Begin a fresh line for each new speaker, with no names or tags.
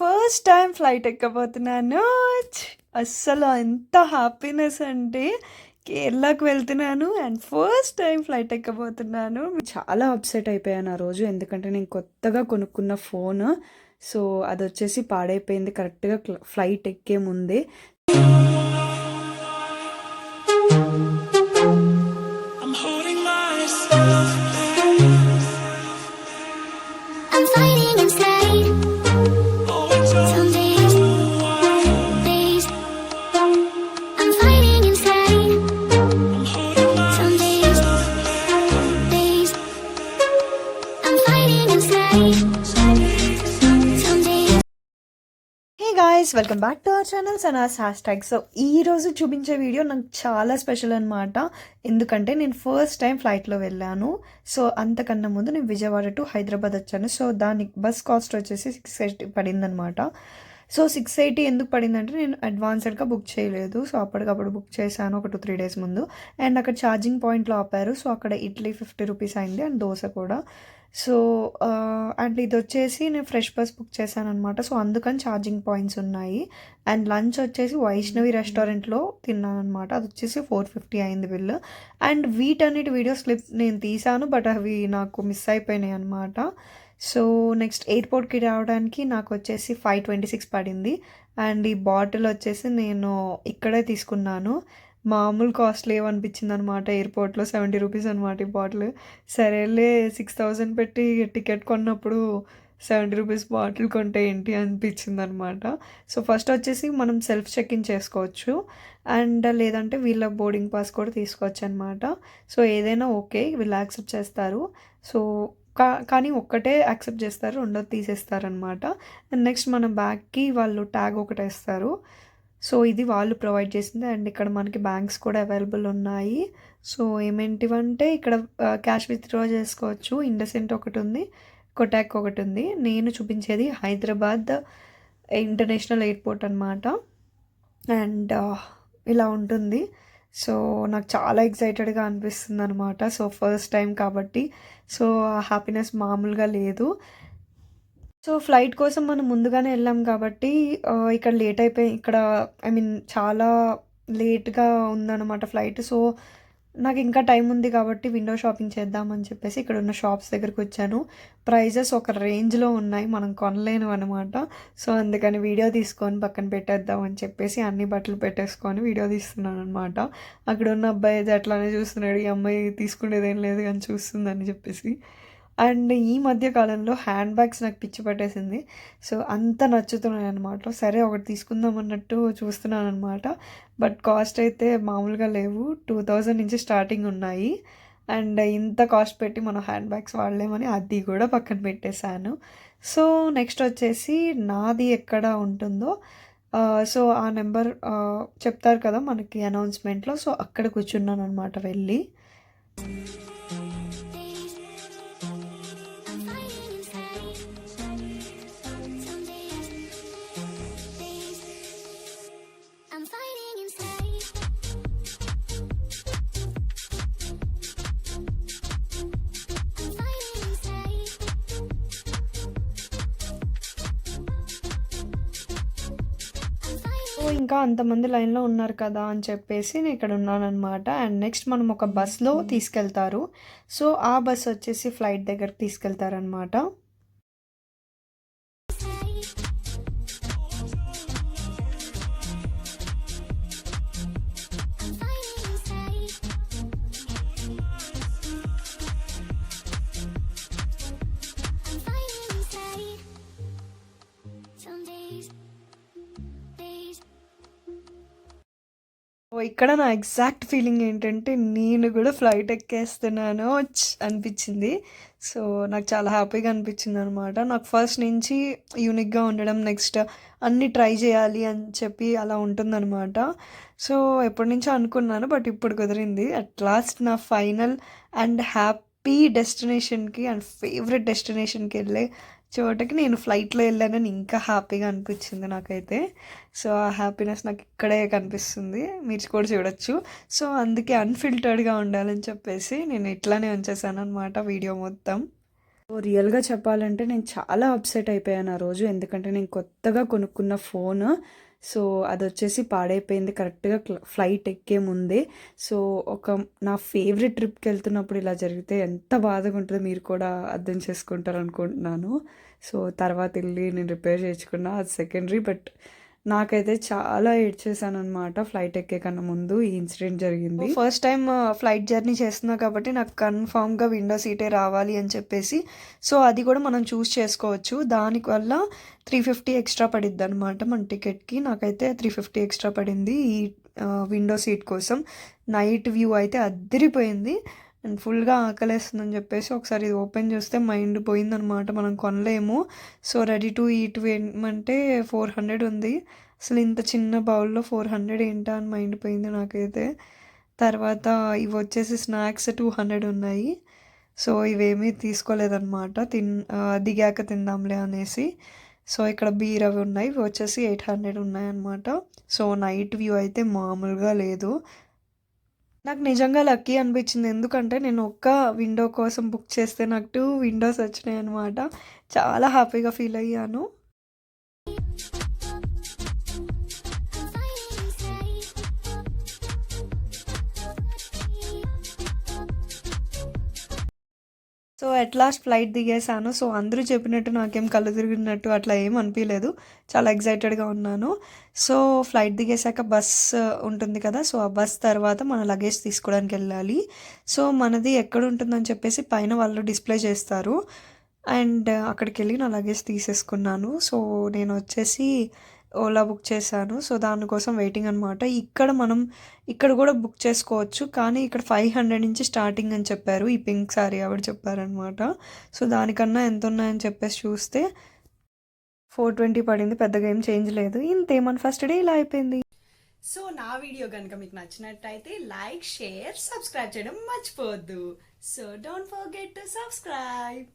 First time flight ఎక్కబోతున్నాను. అస్సలు ఎంత happiness అంటే కేరళకు వెళ్తున్నాను అండ్ ఫస్ట్ టైం ఫ్లైట్ ఎక్కబోతున్నాను. చాలా అప్సెట్ అయిపోయాను ఆ రోజు. ఎందుకంటే నేను కొత్తగా కొనుక్కున్న ఫోన్, సో అది వచ్చేసి పాడైపోయింది కరెక్ట్గా ఫ్లైట్ ఎక్కే ముందే. Guys, welcome back to our channel Sanas hashtag. So ఈరోజు చూపించే వీడియో నాకు చాలా స్పెషల్ అనమాట. ఎందుకంటే నేను ఫస్ట్ టైం ఫ్లైట్లో వెళ్ళాను. సో అంతకన్నా ముందు నేను విజయవాడ టు హైదరాబాద్ వచ్చాను. సో దానికి బస్ కాస్ట్ వచ్చేసి 680 పడిందనమాట. సో 680 ఎందుకు పడిందంటే నేను అడ్వాన్స్డ్గా బుక్ చేయలేదు. సో అప్పటికప్పుడు బుక్ చేశాను ఒక 2-3 డేస్ ముందు. అండ్ అక్కడ ఛార్జింగ్ పాయింట్లో ఆపారు. సో అక్కడ ఇడ్లీ 50 రూపీస్ అయింది అండ్ దోశ కూడా. సో అండ్ ఇది వచ్చేసి నేను ఫ్రెష్ బస్ బుక్ చేశాను అనమాట. సో అందుకని ఛార్జింగ్ పాయింట్స్ ఉన్నాయి. అండ్ లంచ్ వచ్చేసి వైష్ణవి రెస్టారెంట్లో తిన్నాను అనమాట. అది వచ్చేసి 450 అయింది బిల్. అండ్ వీటన్నిటి వీడియోస్ క్లిప్ నేను తీసాను, బట్ అవి నాకు మిస్ అయిపోయినాయి అనమాట. సో నెక్స్ట్ ఎయిర్పోర్ట్కి రావడానికి నాకు వచ్చేసి 526 పడింది. అండ్ ఈ బాటిల్ వచ్చేసి నేను ఇక్కడే తీసుకున్నాను. మామూలు కాస్ట్లీ ఏమనిపించింది అనమాట. ఎయిర్పోర్ట్లో 70 రూపీస్ అనమాట ఈ బాటిల్. సరేలే 6000 పెట్టి టికెట్ కొన్నప్పుడు 70 రూపీస్ బాటిల్ కొంటే ఏంటి అనిపించింది అనమాట. సో ఫస్ట్ వచ్చేసి మనం సెల్ఫ్ చెక్ ఇన్ చేసుకోవచ్చు అండ్ లేదంటే వీళ్ళ బోర్డింగ్ పాస్ కూడా తీసుకోవచ్చు అనమాట. సో ఏదైనా ఓకే, వీళ్ళు యాక్సెప్ట్ చేస్తారు. సో కానీ ఒక్కటే యాక్సెప్ట్ చేస్తారు, రెండోది తీసేస్తారనమాట. అండ్ నెక్స్ట్ మన బ్యాగ్కి వాళ్ళు ట్యాగ్ ఒకటి వేస్తారు. సో ఇది వాళ్ళు ప్రొవైడ్ చేసింది. అండ్ ఇక్కడ మనకి బ్యాంక్స్ కూడా అవైలబుల్ ఉన్నాయి. సో ఏమేంటివంటే ఇక్కడ క్యాష్ విత్డ్రా చేసుకోవచ్చు. ఇండసెంట్ ఒకటి ఉంది, కొటాక్ ఒకటి ఉంది. నేను చూపించేది హైదరాబాద్ ఇంటర్నేషనల్ ఎయిర్పోర్ట్ అనమాట. అండ్ ఇలా ఉంటుంది. సో నాకు చాలా ఎక్సైటెడ్గా అనిపిస్తుంది అనమాట. సో ఫస్ట్ టైం కాబట్టి సో హ్యాపీనెస్ మామూలుగా లేదు. సో ఫ్లైట్ కోసం మనం ముందుగానే వెళ్ళాం కాబట్టి ఇక్కడ లేట్ అయిపోయి ఇక్కడ చాలా లేట్గా ఉందన్నమాట ఫ్లైట్. సో నాకు ఇంకా టైం ఉంది కాబట్టి విండో షాపింగ్ చేద్దామని చెప్పేసి ఇక్కడ ఉన్న షాప్స్ దగ్గరికి వచ్చాను. ప్రైజెస్ ఒక రేంజ్లో ఉన్నాయి, మనం కొనలేను అనమాట. సో అందుకని వీడియో తీసుకొని పక్కన పెట్టేద్దాం అని చెప్పేసి అన్ని బట్టలు పెట్టేసుకొని వీడియో తీస్తున్నాను అనమాట. అక్కడ ఉన్న అబ్బాయి అయితే అట్లానే చూస్తున్నాడు, ఈ అమ్మాయి తీసుకునేది ఏం లేదు కానీ చూస్తుందని చెప్పేసి. అండ్ ఈ మధ్య కాలంలో హ్యాండ్ బ్యాగ్స్ నాకు పిచ్చి పట్టేసింది. సో అంత నచ్చుతున్నాయి అనమాట. సరే ఒకటి తీసుకుందాం అన్నట్టు చూస్తున్నాను అనమాట. బట్ కాస్ట్ అయితే మామూలుగా లేవు, 2000 నుంచి స్టార్టింగ్ ఉన్నాయి. అండ్ ఇంత కాస్ట్ పెట్టి మనం హ్యాండ్ బ్యాగ్స్ వాడలేమని అది కూడా పక్కన పెట్టేశాను. సో నెక్స్ట్ వచ్చేసి నాది ఎక్కడ ఉంటుందో సో ఆ నెంబర్ చెప్తారు కదా మనకి అనౌన్స్మెంట్లో. సో అక్కడ కూర్చున్నాను అనమాట వెళ్ళి. ఇంకా అంతమంది లైన్లో ఉన్నారు కదా అని చెప్పేసి నేను ఇక్కడ ఉన్నానమాట. అండ్ నెక్స్ట్ మనం ఒక బస్లో తీసుకెళ్తారు. సో ఆ బస్ వచ్చేసి ఫ్లైట్ దగ్గరకు తీసుకెళ్తారనమాట. ఇక్కడ నా ఎగ్జాక్ట్ ఫీలింగ్ ఏంటంటే నేను కూడా ఫ్లైట్ ఎక్కేస్తున్నాను అనిపించింది. సో నాకు చాలా హ్యాపీగా అనిపించింది అనమాట. నాకు ఫస్ట్ నుంచి యూనిక్గా ఉండడం, నెక్స్ట్ అన్నీ ట్రై చేయాలి అని చెప్పి అలా ఉంటుందన్నమాట. సో ఎప్పటి నుంచో అనుకున్నాను, బట్ ఇప్పుడు కుదిరింది. అట్ లాస్ట్ నా ఫైనల్ అండ్ హ్యాపీ డెస్టినేషన్కి అండ్ ఫేవరెట్ డెస్టినేషన్కి వెళ్ళే చోటకి నేను ఫ్లైట్లో వెళ్ళానని ఇంకా హ్యాపీగా అనిపించింది నాకైతే. సో ఆ హ్యాపీనెస్ నాకు ఇక్కడే కనిపిస్తుంది, మీరు కూడా చూడొచ్చు. సో అందుకే అన్ఫిల్టర్డ్గా ఉండాలని చెప్పేసి నేను ఇట్లానే ఉంచేసాను అనమాట వీడియో మొత్తం. రియల్గా చెప్పాలంటే నేను చాలా అప్సెట్ అయిపోయాను ఆ రోజు. ఎందుకంటే నేను కొత్తగా కొనుక్కున్న ఫోన్, సో అది వచ్చేసి పాడైపోయింది కరెక్ట్గా ఫ్లైట్ ఎక్కే ముందే. సో నా ఫేవరెట్ ట్రిప్కి వెళ్తున్నప్పుడు ఇలా జరిగితే ఎంత బాధగా ఉంటుందో మీరు కూడా అర్థం చేసుకుంటారు అనుకుంటున్నాను. సో తర్వాత వెళ్ళి నేను రిపేర్ చేయించుకున్నా, అది సెకండరీ. బట్ నాకైతే చాలా ఏడ్చేసాను అనమాట ఫ్లైట్ ఎక్కే కన్నా ముందు ఈ ఇన్సిడెంట్ జరిగింది. ఫస్ట్ టైం ఫ్లైట్ జర్నీ చేస్తున్నా కాబట్టి నాకు కన్ఫామ్గా విండో సీటే రావాలి అని చెప్పేసి, సో అది కూడా మనం చూస్ చేసుకోవచ్చు. దానివల్ల 350 ఎక్స్ట్రా పడిద్ది అనమాట మన టికెట్కి. నాకైతే 350 ఎక్స్ట్రా పడింది ఈ విండో సీట్ కోసం. నైట్ వ్యూ అయితే అద్దరిపోయింది అండ్ ఫుల్గా ఆకలేస్తుందని చెప్పేసి ఒకసారి ఇది ఓపెన్ చేస్తే మైండ్ పోయిందనమాట. మనం కొనలేము. సో రెడీ టు ఈట్ ఏమంటే 400 ఉంది. అసలు ఇంత చిన్న బౌల్లో 400 ఏంటా అని మైండ్ పోయింది నాకైతే. తర్వాత ఇవి వచ్చేసి స్నాక్స్ 200 ఉన్నాయి. సో ఇవేమీ తీసుకోలేదన్నమాట, దిగాక తిందాంలే అనేసి. సో ఇక్కడ బీర్ అవి ఉన్నాయి, ఇవి వచ్చేసి 800 ఉన్నాయన్నమాట. సో నైట్ వ్యూ అయితే మామూలుగా లేదు. నాకు నిజంగా లక్కీ అనిపించింది. ఎందుకంటే నేను ఒక్క విండో కోసం బుక్ చేస్తే నాకు 2 విండోస్ వచ్చినాయి అనమాట. చాలా హ్యాపీగా ఫీల్ అయ్యాను. సో ఎట్ లాస్ట్ ఫ్లైట్ దిగేసాను. సో అందరూ చెప్పినట్టు నాకేం కళ్ళు తిరిగినట్టు అట్లా ఏం అనిపించలేదు. చాలా ఎక్సైటెడ్గా ఉన్నాను. సో ఫ్లైట్ దిగేసాక బస్ ఉంటుంది కదా, సో ఆ బస్ తర్వాత మన లగేజ్ తీసుకోవడానికి వెళ్ళాలి. సో మనది ఎక్కడ ఉంటుందని చెప్పేసి పైన వాళ్ళు డిస్ప్లే చేస్తారు. అండ్ అక్కడికి వెళ్ళి నా లగేజ్ తీసేసుకున్నాను. సో నేను వచ్చేసి ఓలా బుక్ చేశాను. సో దానికోసం వెయిటింగ్ అనమాట. ఇక్కడ కూడా బుక్ చేసుకోవచ్చు, కానీ ఇక్కడ 500 నుంచి స్టార్టింగ్ అని చెప్పారు. ఈ పింక్ సారీ ఆవిడ చెప్పారనమాట. సో దానికన్నా ఎంత ఉన్నాయని చెప్పేసి చూస్తే 420 పడింది. పెద్దగా ఏం చేంజ్ లేదు. ఇంతే, మన ఫస్ట్ డే ఇలా అయిపోయింది.
సో నా వీడియో కనుక మీకు నచ్చినట్టయితే లైక్, షేర్, సబ్స్క్రైబ్ చేయడం మర్చిపోవద్దు. So don't forget to subscribe.